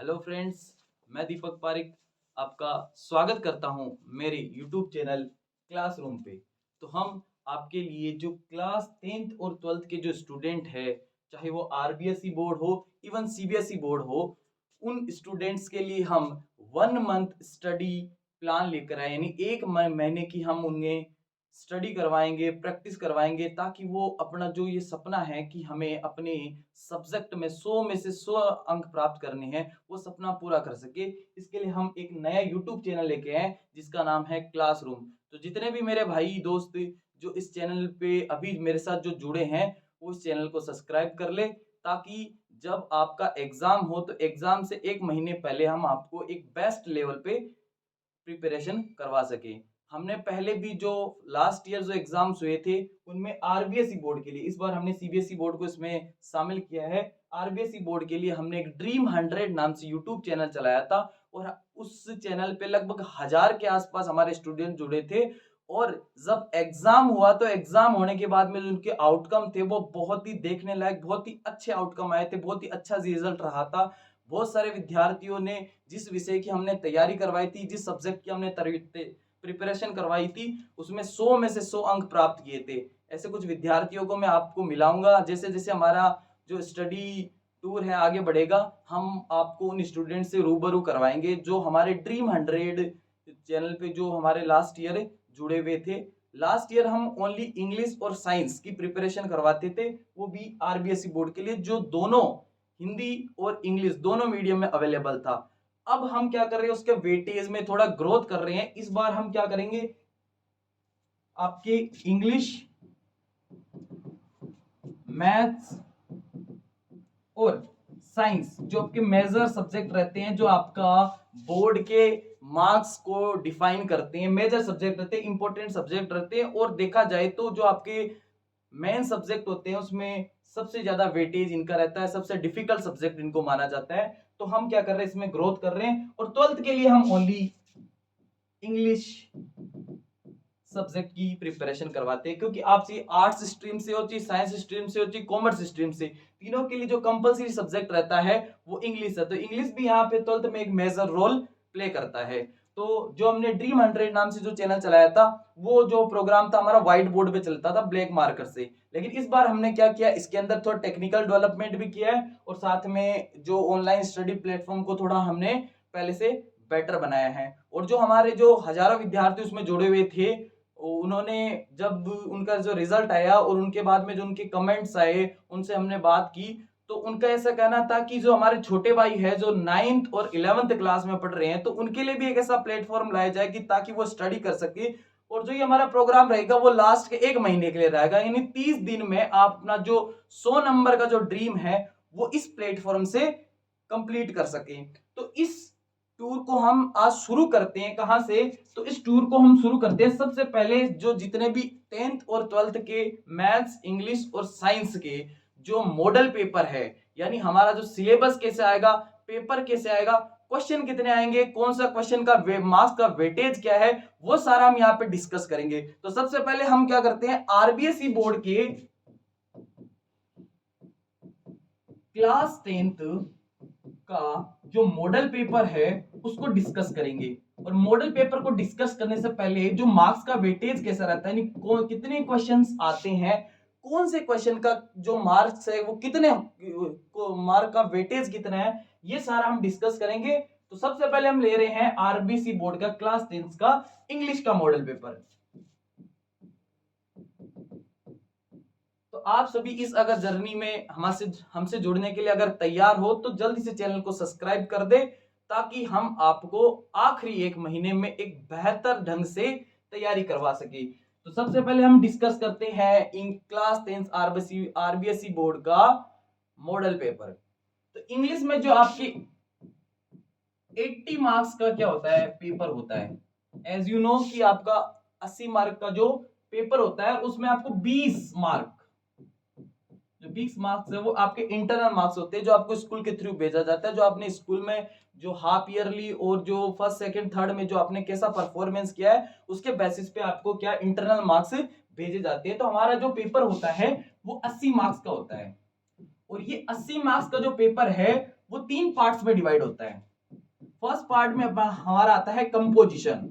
Hello friends, मैं दीपक पारिक आपका स्वागत करता हूं मेरे यूट्यूब चैनल क्लासरूम पे। तो हम आपके लिए जो क्लास 10th और 12th के जो स्टूडेंट है, चाहे वो आरबीएसई बोर्ड हो इवन सीबीएसई बोर्ड हो, उन स्टूडेंट्स के लिए हम 1 मंथ स्टडी प्लान लेकर आए। यानी एक महीने की हम उन्हें स्टडी करवाएंगे, प्रैक्टिस करवाएंगे, ताकि वो अपना जो ये सपना है कि हमें अपने सब्जेक्ट में 100 में से 100 अंक प्राप्त करने हैं, वो सपना पूरा कर सके। इसके लिए हम एक नया यूट्यूब चैनल लेके आए जिसका नाम है क्लासरूम। तो जितने भी मेरे भाई दोस्त जो इस चैनल पे अभी मेरे साथ जो जुड़े हैं, वो इस चैनल को सब्सक्राइब कर ले, ताकि जब आपका एग्जाम हो तो एग्जाम से एक महीने पहले हम आपको एक बेस्ट लेवल पे प्रिपरेशन करवा सके। हमने पहले भी जो लास्ट ईयर जो एग्जाम्स हुए थे, उनमें आरबीएसई बोर्ड के लिए, इस बार हमने सीबीएसई बोर्ड को इसमें शामिल किया है। आरबीएसई बोर्ड के लिए हमने एक ड्रीम 100 नाम से यूट्यूब चैनल चलाया था, और उस चैनल पे लगभग 1000 के आसपास हमारे स्टूडेंट जुड़े थे। और जब एग्जाम हुआ तो एग्जाम होने के बाद में जो उनके आउटकम थे, वो बहुत ही देखने लायक, बहुत ही अच्छे आउटकम आए थे, बहुत ही अच्छा रिजल्ट रहा था। बहुत सारे विद्यार्थियों ने जिस विषय की हमने तैयारी करवाई थी, जिस सब्जेक्ट की हमने प्रिपरेशन करवाई थी, उसमें 100 में से 100 अंक प्राप्त किए थे। ऐसे कुछ विद्यार्थियों को मैं आपको मिलाऊंगा। जैसे जैसे हमारा जो स्टडी टूर है आगे बढ़ेगा, हम आपको उन स्टूडेंट से रूबरू करवाएंगे जो हमारे ड्रीम 100 चैनल पे जो हमारे लास्ट ईयर जुड़े हुए थे। लास्ट ईयर हम ओनली इंग्लिश और साइंस की प्रिपरेशन करवाते थे, वो भी आरबीएसई बोर्ड के लिए, जो दोनों हिंदी और इंग्लिश दोनों मीडियम में अवेलेबल था। अब हम क्या कर रहे हैं, उसके वेटेज में थोड़ा ग्रोथ कर रहे हैं। इस बार हम क्या करेंगे, आपके इंग्लिश, मैथ्स और साइंस जो आपके मेजर सब्जेक्ट रहते हैं, जो आपका बोर्ड के मार्क्स को डिफाइन करते हैं, मेजर सब्जेक्ट रहते हैं, इंपॉर्टेंट सब्जेक्ट रहते हैं। और देखा जाए तो जो आपके मेन सब्जेक्ट होते हैं, उसमें सबसे ज्यादा वेटेज इनका रहता है, सबसे डिफिकल्ट सब्जेक्ट इनको माना जाता है। तो हम क्या कर रहे हैं, इसमें ग्रोथ कर रहे हैं। और 12th के लिए हम ओनली इंग्लिश सब्जेक्ट की प्रिपरेशन करवाते हैं, क्योंकि आप चाहे आर्ट्स स्ट्रीम से हो, चाहे साइंस स्ट्रीम से हो, चाहे कॉमर्स स्ट्रीम से, तीनों के लिए जो कंपलसरी सब्जेक्ट रहता है वो इंग्लिश है। तो इंग्लिश भी यहाँ पे 12th में एक मेजर रोल प्ले करता है। तो जो हमने ड्रीम 100 नाम से जो चैनल चलाया था, वो जो प्रोग्राम था हमारा व्हाइट बोर्ड पे चलता था ब्लैक मार्कर से। लेकिन इस बार हमने क्या किया, इसके अंदर थोड़ा टेक्निकल डेवलपमेंट भी किया है, और साथ में जो ऑनलाइन स्टडी प्लेटफॉर्म को थोड़ा हमने पहले से बेटर बनाया है। और जो हमारे जो हजारों विद्यार्थी उसमें जुड़े हुए थे, उन्होंने जब उनका जो रिजल्ट आया और उनके बाद में जो उनके कमेंट्स आए, उनसे हमने बात की, तो उनका ऐसा कहना था कि जो हमारे छोटे भाई है जो 9th और 11th क्लास में पढ़ रहे हैं, तो उनके लिए भी एक ऐसा प्लेटफॉर्म लाया जाए कि ताकि वो स्टडी कर सके। और जो ये हमारा प्रोग्राम रहेगा वो लास्ट के एक महीने के लिए रहेगा, यानी 30 दिन में आप अपना जो 100 नंबर का जो ड्रीम है वो इस प्लेटफॉर्म से कंप्लीट कर सके। तो इस टूर को हम आज शुरू करते हैं। कहां से, तो इस टूर को हम शुरू करते हैं सबसे पहले जो जितने भी 10th और 12th के मैथ्स, इंग्लिश और साइंस के जो मॉडल पेपर है, यानी हमारा जो सिलेबस कैसे आएगा, पेपर कैसे आएगा, क्वेश्चन कितने आएंगे, कौन सा क्वेश्चन का मार्क्स का वेटेज क्या है, वो सारा हम यहाँ पे डिस्कस करेंगे। तो सबसे पहले हम क्या करते हैं, आरबीएसई बोर्ड के क्लास 10th का जो मॉडल पेपर है उसको डिस्कस करेंगे। और मॉडल पेपर को डिस्कस करने से पहले जो मार्क्स का वेटेज कैसा रहता है, यानी कितने क्वेश्चंस आते हैं, कौन से क्वेश्चन का जो मार्क्स है वो कितने मार्क का वेटेज कितना है, ये सारा हम डिस्कस करेंगे। तो सबसे पहले हम ले रहे हैं आरबीसी बोर्ड का क्लास 10th का इंग्लिश का मॉडल पेपर। तो आप सभी इस अगर जर्नी में हमसे जुड़ने के लिए अगर तैयार हो, तो जल्दी से चैनल को सब्सक्राइब कर दे, ताकि हम आपको आखिरी एक महीने में एक बेहतर ढंग से तैयारी करवा सके। तो सबसे पहले हम डिस्कस करते हैं in class 10th RBSE board का मॉडल पेपर। तो इंग्लिश में जो आपकी 80 मार्क्स का क्या होता है, पेपर होता है। एज यू नो कि आपका 80 मार्क का जो पेपर होता है, उसमें आपको 20 मार्क, जो 20 मार्क्स है वो आपके इंटरनल मार्क्स होते हैं, जो आपको स्कूल के थ्रू भेजा जाता है। जो आपने स्कूल में जो हाफ ईयरली और जो फर्स्ट सेकंड थर्ड में जो आपने कैसा परफॉर्मेंस किया है, उसके बेसिस पे आपको क्या इंटरनल मार्क्स भेजे जाते हैं। तो हमारा जो पेपर होता है वो 80 मार्क्स का होता है। और ये 80 मार्क्स का जो पेपर है वो 3 पार्ट्स में डिवाइड होता है। फर्स्ट पार्ट में हमारा आता है कंपोजिशन,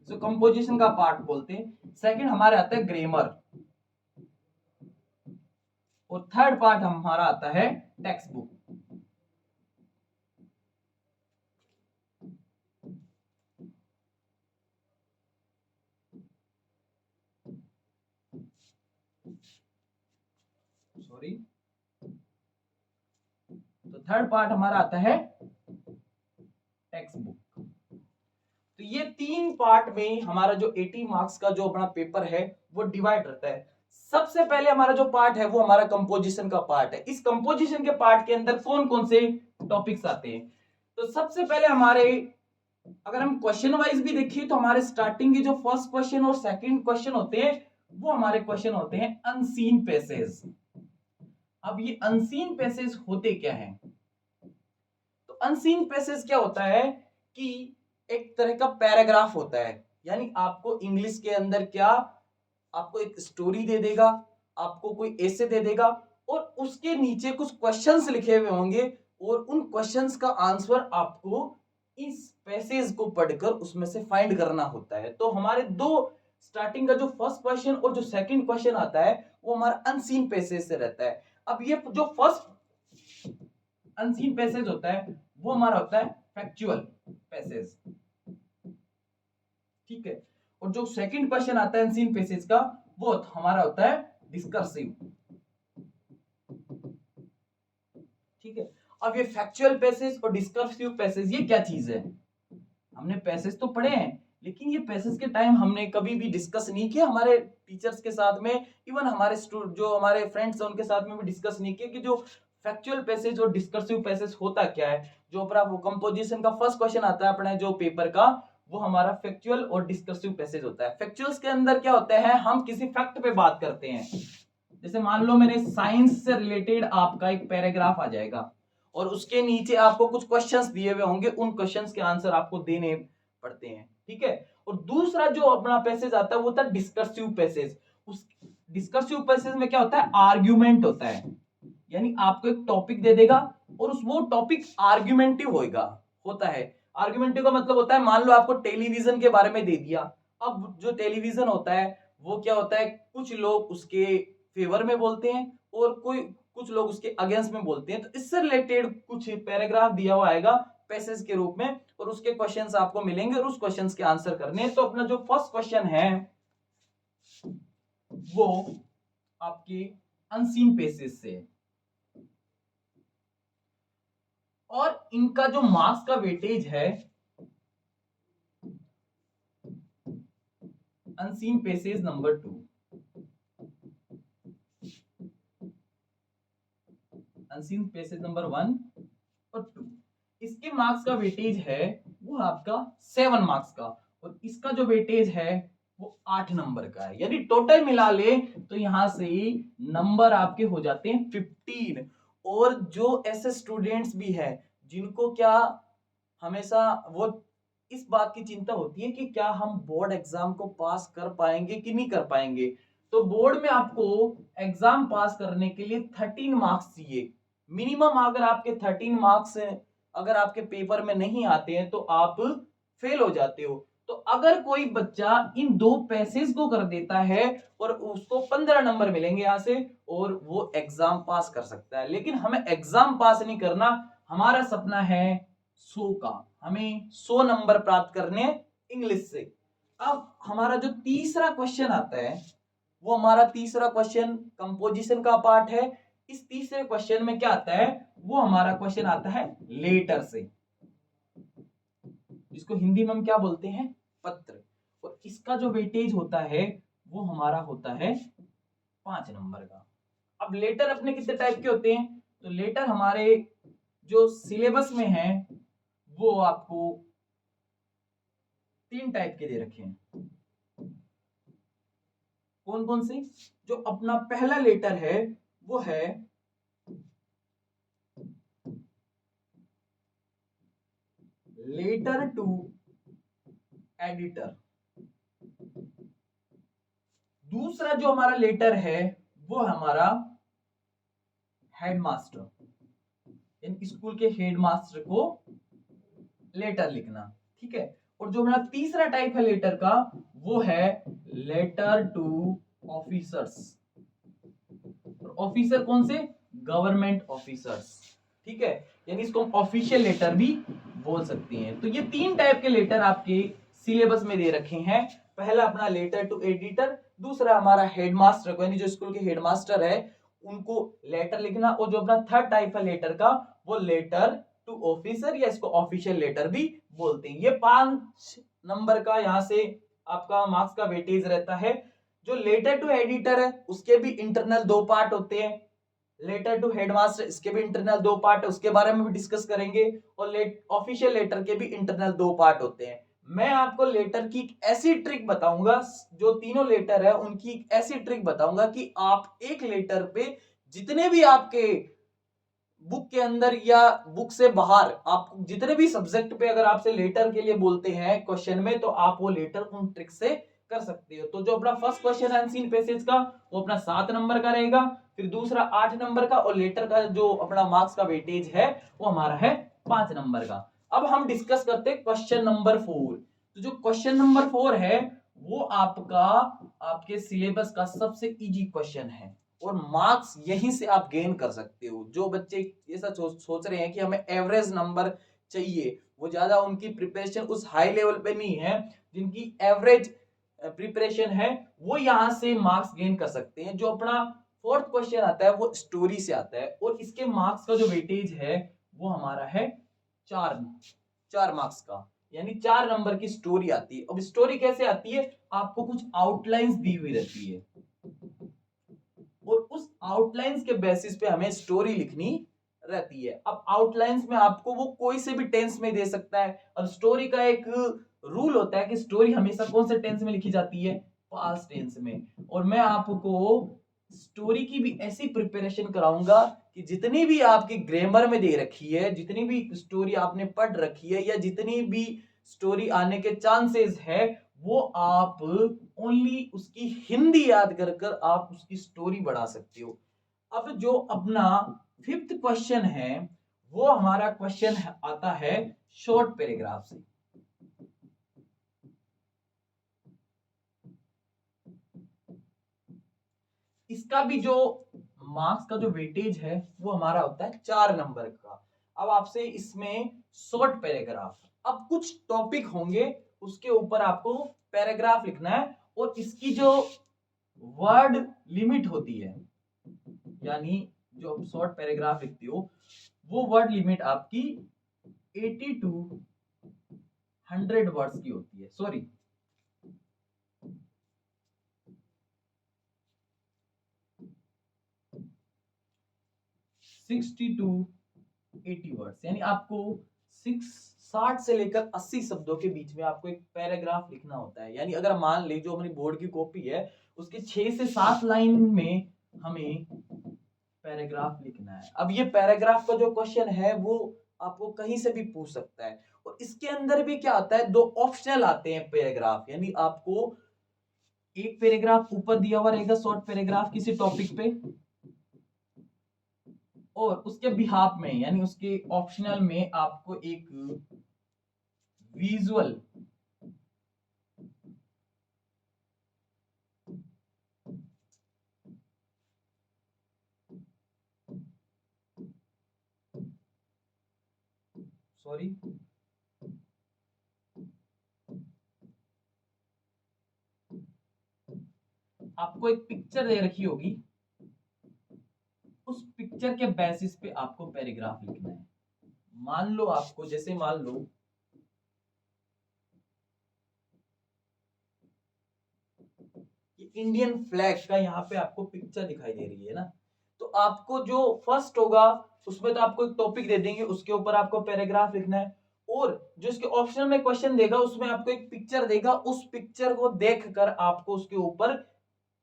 जो कंपोजिशन का पार्ट बोलते हैं। सेकंड हमारा आता है ग्रामर, और थर्ड पार्ट हमारा आता है टेक्स्ट बुक। सॉरी, तो थर्ड पार्ट हमारा आता है टेक्स्ट बुक। तो ये 3 पार्ट में हमारा जो 80 मार्क्स का जो अपना पेपर है वो डिवाइड रहता है। सबसे पहले हमारा जो पार्ट है वो हमारा कंपोजिशन का पार्ट है। इस कंपोजिशन के पार्ट के अंदर कौन कौन से टॉपिक्स आते हैं? तो सबसे पहले हमारे, अगर हम क्वेश्चन वाइज भी देखिए तो हमारे स्टार्टिंग के जो फर्स्ट क्वेश्चन और सेकंड क्वेश्चन होते हैं वो हमारे क्वेश्चन होते हैं अनसीन पैसेज। अब ये अनसीन पैसेज होते क्या हैं? तो अनसीन पैसेज क्या होता है कि एक तरह का पैराग्राफ होता है, यानी आपको इंग्लिश के अंदर क्या, आपको एक स्टोरी दे देगा, आपको कोई ऐसे दे देगा, और उसके नीचे कुछ क्वेश्चंस लिखे हुए होंगे, और उन क्वेश्चंस का आंसर आपको इस पैसेज को पढ़कर उसमें से फाइंड करना होता है। तो हमारे दो स्टार्टिंग का जो फर्स्ट क्वेश्चन और जो सेकंड क्वेश्चन आता है वो हमारा अनसीन पैसेज से रहता है। अब ये जो फर्स्ट अनसीन पैसेज होता है वो हमारा होता है फैक्चुअल पैसेज, ठीक है। और जो सेकंड क्वेश्चन आता है अनसीन पैसेज का वो हमारा होता है डिस्कर्सिव, ठीक है। अब ये फैक्चुअल पैसेज और डिस्कर्सिव पैसेज ये क्या चीज है? हमने पैसेज तो पढ़े हैं, लेकिन ये पैसेज के टाइम हमने कभी भी डिस्कस नहीं किया हमारे टीचर्स के साथ में, इवन हमारे जो हमारे फ्रेंड्स हैं उनके साथ में भी डिस्कस नहीं किया कि जो फैक्चुअल पैसेज और डिस्कर्सिव पैसेज होता क्या है। जो अपना वो कंपोजिशन का फर्स्ट क्वेश्चन आता है अपने जो पेपर का, वो हमारा फैक्चुअल और डिस्कर्सिव पैसेज होता है। फैक्चुअल्स के अंदर क्या होता है, हम किसी फैक्ट पे बात करते हैं। जैसे मान लो मैंने साइंस से रिलेटेड आपका एक पैराग्राफ आ जाएगा और उसके नीचे आपको कुछ क्वेश्चंस दिए हुए होंगे, उन क्वेश्चंस के आंसर आपको देने पड़ते हैं, ठीक है। और दूसरा जो अपना पैसेज आता है वो होता है डिस्कर्सिव पैसेज। उस डिस्कर्सिव पैसेज में क्या होता है, आर्ग्यूमेंट होता है, यानी आपको एक टॉपिक दे देगा और उस वो टॉपिक आर्ग्यूमेंटिव होता है। आर्ग्यूमेंटिव का मतलब होता है, मान लो आपको टेलीविजन के बारे में दे दिया। अब जो टेलीविजन होता है वो क्या होता है, कुछ लोग उसके फेवर में बोलते हैं और कुछ लोग उसके अगेंस्ट में बोलते हैं। तो इससे रिलेटेड कुछ पैराग्राफ दिया हुआ आएगा पैसेज के रूप में, और उसके क्वेश्चंस आपको मिलेंगे और उस क्वेश्चंस के आंसर करने हैं। तो अपना जो फर्स्ट क्वेश्चन है वो आपके अनसीन पैसेज से, और इनका जो मार्क्स का वेटेज है, unseen passage number 2, unseen passage number 1 और 2, इसके मार्क्स का वेटेज है वो आपका 7 मार्क्स का, और इसका जो वेटेज है वो 8 नंबर का है। यानी टोटल मिला ले तो यहां से नंबर आपके हो जाते हैं 15। और जो ऐसे स्टूडेंट्स भी हैं जिनको क्या हमेशा वो इस बात की चिंता होती है कि क्या हम बोर्ड एग्जाम को पास कर पाएंगे कि नहीं कर पाएंगे, तो बोर्ड में आपको एग्जाम पास करने के लिए 13 मार्क्स चाहिए मिनिमम। अगर आपके 13 मार्क्स अगर आपके पेपर में नहीं आते हैं तो आप फेल हो जाते हो। तो अगर कोई बच्चा इन दो पैसेज को कर देता है और उसको 15 नंबर मिलेंगे यहां से, और वो एग्जाम पास कर सकता है। लेकिन हमें एग्जाम पास नहीं करना, हमारा सपना है 100 का, हमें 100 नंबर प्राप्त करने इंग्लिश से। अब हमारा जो तीसरा क्वेश्चन आता है वो हमारा तीसरा क्वेश्चन कंपोजिशन का पार्ट है। इस तीसरे क्वेश्चन में क्या आता है, वो हमारा क्वेश्चन आता है लेटर से, जिसको हिंदी में हम क्या बोलते हैं, पत्र। और इसका जो वेटेज होता है वो हमारा होता है 5 नंबर का। अब लेटर अपने कितने टाइप के होते हैं, तो लेटर हमारे जो सिलेबस में है वो आपको 3 टाइप के दे रखे हैं। कौन कौन से? जो अपना पहला लेटर है वो है लेटर टू एडिटर। दूसरा जो हमारा लेटर है वो हमारा हेडमास्टर, स्कूल के हेडमास्टर को लेटर लिखना, ठीक है। और जो हमारा तीसरा टाइप है लेटर का, वो है लेटर टू ऑफिसर्स। ऑफिसर कौन से? गवर्नमेंट ऑफिसर्स, ठीक है। यानी इसको हम ऑफिशियल लेटर भी बोल सकते हैं। तो ये 3 टाइप के लेटर आपके सिलेबस में दे रखे हैं। पहला अपना लेटर टू एडिटर, दूसरा हमारा हेडमास्टर को, यानी जो स्कूल के हेडमास्टर है उनको लेटर लिखना, और जो अपना थर्ड टाइप है लेटर का, वो लेटर टू ऑफिसर, या इसको ऑफिशियल लेटर भी बोलते हैं। ये 5 नंबर का यहाँ से आपका मार्क्स का वेटेज रहता है। जो लेटर टू एडिटर है उसके भी इंटरनल 2 पार्ट होते हैं। लेटर टू हेडमास्टर, इसके भी इंटरनल 2 पार्ट है, उसके बारे में भी डिस्कस करेंगे। और ऑफिशियल लेटर के भी इंटरनल 2 पार्ट होते हैं। मैं आपको लेटर की एक ऐसी ट्रिक बताऊंगा, जो तीनों लेटर है उनकी एक ऐसी ट्रिक बताऊंगा कि आप एक लेटर पे जितने भी आपके बुक के अंदर या बुक से बाहर आप जितने भी सब्जेक्ट पे अगर आपसे लेटर के लिए बोलते हैं क्वेश्चन में, तो आप वो लेटर उन ट्रिक से कर सकते हो। तो जो अपना फर्स्ट क्वेश्चन है अनसीन पैसेज का, वो अपना 7 नंबर का रहेगा, फिर दूसरा 8 नंबर का, और लेटर का जो अपना मार्क्स का वेटेज है वो हमारा है 5 नंबर का। अब हम डिस्कस करते हैं क्वेश्चन नंबर 4। तो जो क्वेश्चन नंबर 4 है वो आपका आपके सिलेबस का सबसे इजी क्वेश्चन है, और मार्क्स यहीं से आप गेन कर सकते हो। जो बच्चे ऐसा सोच रहे हैं कि हमें एवरेज नंबर चाहिए, वो ज्यादा उनकी प्रिपरेशन उस हाई लेवल पे नहीं है, जिनकी एवरेज प्रिपरेशन है वो यहाँ से मार्क्स गेन कर सकते हैं। जो अपना फोर्थ क्वेश्चन आता है वो स्टोरी से आता है, और इसके मार्क्स का जो वेटेज है वो हमारा है 4 मार्क्स का, यानी 4 नंबर की स्टोरी आती है। अब स्टोरी कैसे आती है? आपको कुछ आउटलाइंस दी हुई रहती है, और उस आउटलाइंस के बेसिस पे हमें स्टोरी लिखनी रहती है। अब आउटलाइंस में आपको वो कोई से भी टेंस में दे सकता है। अब स्टोरी का एक रूल होता है कि स्टोरी हमेशा कौन से टेंस में लिखी जाती है? पास्ट टेंस में। और मैं आपको स्टोरी की भी ऐसी प्रिपरेशन कराऊंगा कि जितनी भी आपकी ग्रामर में दे रखी है, जितनी भी स्टोरी आपने पढ़ रखी है, या जितनी भी स्टोरी आने के चांसेस है, वो आप ओनली उसकी हिंदी याद कर कर आप उसकी स्टोरी बढ़ा सकते हो। अब जो अपना 5th क्वेश्चन है वो हमारा क्वेश्चन आता है शॉर्ट पैराग्राफ से। इसका भी जो मार्क्स का जो वेटेज है वो हमारा होता है 4 नंबर का। अब आपसे इसमें शॉर्ट पैराग्राफ, अब कुछ टॉपिक होंगे उसके ऊपर आपको पैराग्राफ लिखना है, और इसकी जो वर्ड लिमिट होती है, यानी जो आप शॉर्ट पैराग्राफ लिखते हो वो वर्ड लिमिट आपकी 80 टू 100 वर्ड्स की होती है। सॉरी, 60 टू 80 वर्ड्स, यानी आपको 60 से लेकर 80 शब्दों के बीच में आपको एक पैराग्राफ लिखना होता है। यानी अगर मान ले जो हमारी बोर्ड की कॉपी है उसके 6 से 7 लाइन में हमें पैराग्राफ लिखना है। अब ये पैराग्राफ का जो क्वेश्चन है वो आपको कहीं से भी पूछ सकता है, और इसके अंदर भी क्या आता है, 2 ऑप्शनल आते हैं पैराग्राफ। यानी आपको एक पैराग्राफ ऊपर दिया हुआ रहेगा शॉर्ट पैराग्राफ किसी टॉपिक पे, और उसके बिहाफ में यानी उसके ऑप्शनल में आपको एक विजुअल सॉरी आपको एक पिक्चर दे रखी होगी, उस पिक्चर के बेसिस पे आपको पैराग्राफ लिखना है। मान लो आपको, जैसे मान लो कि इंडियन फ्लैग का यहाँ पे आपको पिक्चर दिखाई दे रही है ना, तो आपको जो फर्स्ट होगा उसमें तो आपको एक टॉपिक दे देंगे, उसके ऊपर आपको पैराग्राफ लिखना है, और जो इसके ऑप्शन में क्वेश्चन देगा उसमें आपको एक पिक्चर देगा, उस पिक्चर को देखकर आपको उसके ऊपर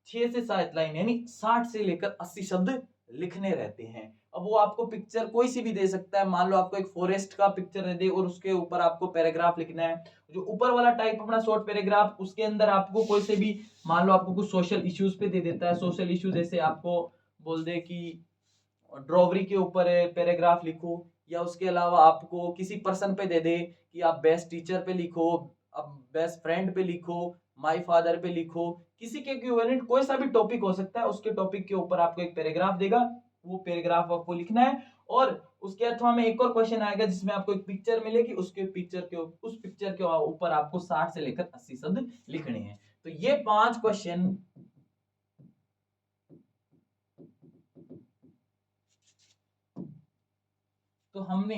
6 से 7 लाइन यानी 60 से लेकर 80 शब्द लिखने रहते हैं। अब वो आपको पिक्चर कोई सी भी दे सकता है, मान लो आपको एक फॉरेस्ट का पिक्चर दे दे और उसके ऊपर आपको पैराग्राफ लिखना है। जो ऊपर वाला टाइप अपना शॉर्ट पैराग्राफ, उसके अंदर आपको कोई से भी, मान लो आपको कुछ सोशल इश्यूज पे दे देता है, सोशल इश्यू जैसे आपको बोल दे कि ड्रॉवरी के ऊपर पैराग्राफ लिखो, या उसके अलावा आपको किसी पर्सन पे दे दे कि आप बेस्ट टीचर पे लिखो, अब बेस्ट फ्रेंड पे लिखो, माय फादर पे लिखो, किसी के इक्विवेलेंट कोई सा भी टॉपिक हो सकता है, उसके टॉपिक के ऊपर आपको एक पैराग्राफ देगा, वो पैराग्राफ आपको लिखना है। और उसके अथवा में एक और क्वेश्चन आएगा जिसमें आपको एक पिक्चर मिलेगी, उस पिक्चर के ऊपर आपको 60 से लेकर 80 शब्द लिखने हैं। तो ये 5 क्वेश्चन तो हमने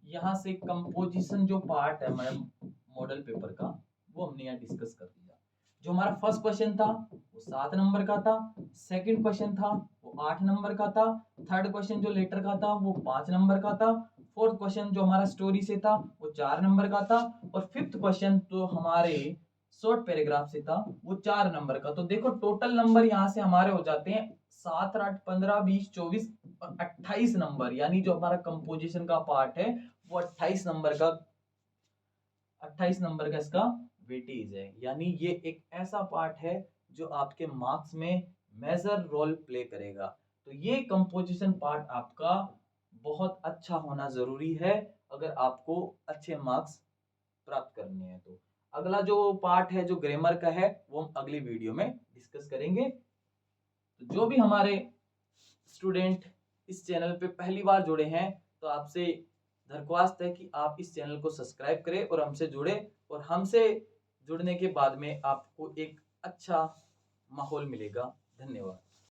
यहाँ से कंपोजिशन जो पार्ट है मैडम मॉडल पेपर का, वो हमने यहाँ डिस्कस कर दिया। जो हमारा फर्स्ट क्वेश्चन था वो 7 नंबर का था, सेकंड क्वेश्चन था वो 8 नंबर का था, थर्ड क्वेश्चन जो लेटर का था वो 5 नंबर का था, फोर्थ क्वेश्चन जो हमारा स्टोरी से था वो 4 नंबर का था, और फिफ्थ क्वेश्चन तो हमारे शॉर्ट पैराग्राफ से था वो 4 नंबर का। तो देखो टोटल नंबर यहाँ से हमारे हो जाते हैं 7, 8, 15, 20, 24 और 28 नंबर, यानी जो हमारा कंपोजिशन का पार्ट है वो 28 नंबर का इसका वेटेज है। यानी ये एक ऐसा पार्ट है जो आपके मार्क्स में मेजर रोल प्ले करेगा। तो ये कंपोजिशन पार्ट आपका बहुत अच्छा होना जरूरी है अगर आपको अच्छे मार्क्स प्राप्त करने हैं। तो अगला जो पार्ट है जो ग्रामर का है वो हम अगली वीडियो में डिस्कस करेंगे। तो जो भी हमारे स्टूडेंट इस चैनल पे पहली बार जुड़े हैं तो आपसे दरख्वास्त है कि आप इस चैनल को सब्सक्राइब करें और हमसे जुड़े, और हमसे जुड़ने के बाद में आपको एक अच्छा माहौल मिलेगा। धन्यवाद।